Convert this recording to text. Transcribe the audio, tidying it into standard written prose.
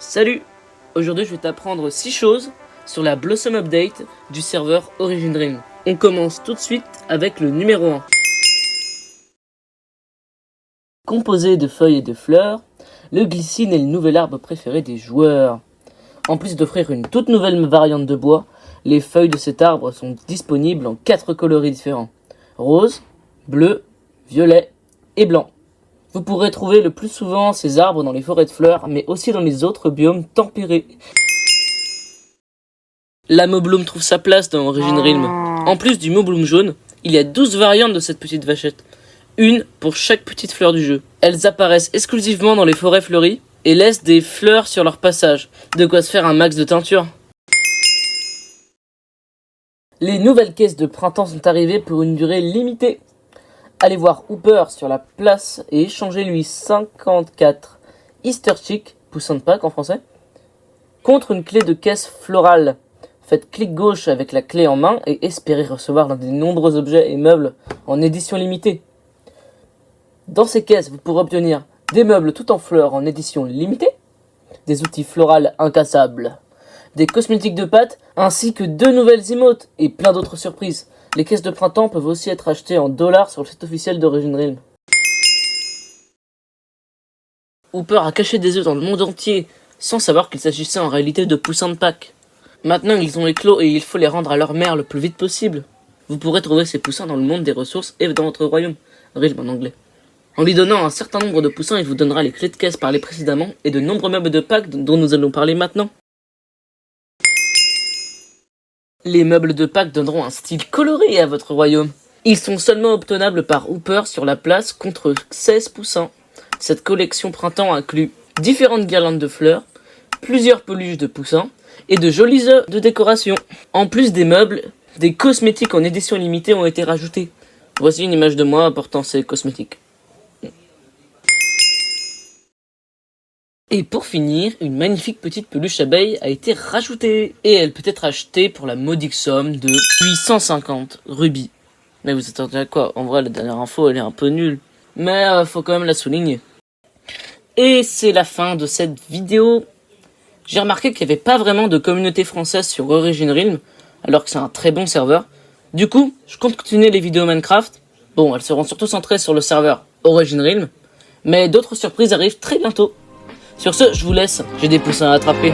Salut! Aujourd'hui je vais t'apprendre 6 choses sur la Blossom Update du serveur Origin Dream. On commence tout de suite avec le numéro 1. Composé de feuilles et de fleurs, le glycine est le nouvel arbre préféré des joueurs. En plus d'offrir une toute nouvelle variante de bois, les feuilles de cet arbre sont disponibles en 4 coloris différents: rose, bleu, violet et blanc. Vous pourrez trouver le plus souvent ces arbres dans les forêts de fleurs, mais aussi dans les autres biomes tempérés. La Moblum trouve sa place dans Origin Realm. En plus du Moblum jaune, il y a 12 variantes de cette petite vachette. Une pour chaque petite fleur du jeu. Elles apparaissent exclusivement dans les forêts fleuries et laissent des fleurs sur leur passage. De quoi se faire un max de teinture. Les nouvelles caisses de printemps sont arrivées pour une durée limitée. Allez voir Hooper sur la place et échangez-lui 54 Easter Chick, poussins de Pâques en français, contre une clé de caisse florale. Faites clic gauche avec la clé en main et espérez recevoir l'un des nombreux objets et meubles en édition limitée. Dans ces caisses, vous pourrez obtenir des meubles tout en fleurs en édition limitée, des outils florales incassables, des cosmétiques de pâte, ainsi que 2 nouvelles emotes et plein d'autres surprises. Les caisses de printemps peuvent aussi être achetées en dollars sur le site officiel d'Origin Realm. Hooper a caché des œufs dans le monde entier, sans savoir qu'il s'agissait en réalité de poussins de Pâques. Maintenant ils ont éclos et il faut les rendre à leur mère le plus vite possible. Vous pourrez trouver ces poussins dans le monde des ressources et dans votre royaume, Realm en anglais. En lui donnant un certain nombre de poussins, il vous donnera les clés de caisse parlées précédemment et de nombreux meubles de Pâques dont nous allons parler maintenant. Les meubles de Pâques donneront un style coloré à votre royaume. Ils sont seulement obtenables par Hooper sur la place contre 16 poussins. Cette collection printemps inclut différentes guirlandes de fleurs, plusieurs peluches de poussins et de jolis œufs de décoration. En plus des meubles, des cosmétiques en édition limitée ont été rajoutés. Voici une image de moi apportant ces cosmétiques. Et pour finir, une magnifique petite peluche abeille a été rajoutée. Et elle peut être achetée pour la modique somme de 850 rubis. Mais vous attendez à quoi? En vrai, la dernière info, elle est un peu nulle. Mais faut quand même la souligner. Et c'est la fin de cette vidéo. J'ai remarqué qu'il n'y avait pas vraiment de communauté française sur Origin Realm, alors que c'est un très bon serveur. Du coup, je compte continuer les vidéos Minecraft. Bon, elles seront surtout centrées sur le serveur Origin Realm. Mais d'autres surprises arrivent très bientôt. Sur ce, je vous laisse, j'ai des poussins à attraper.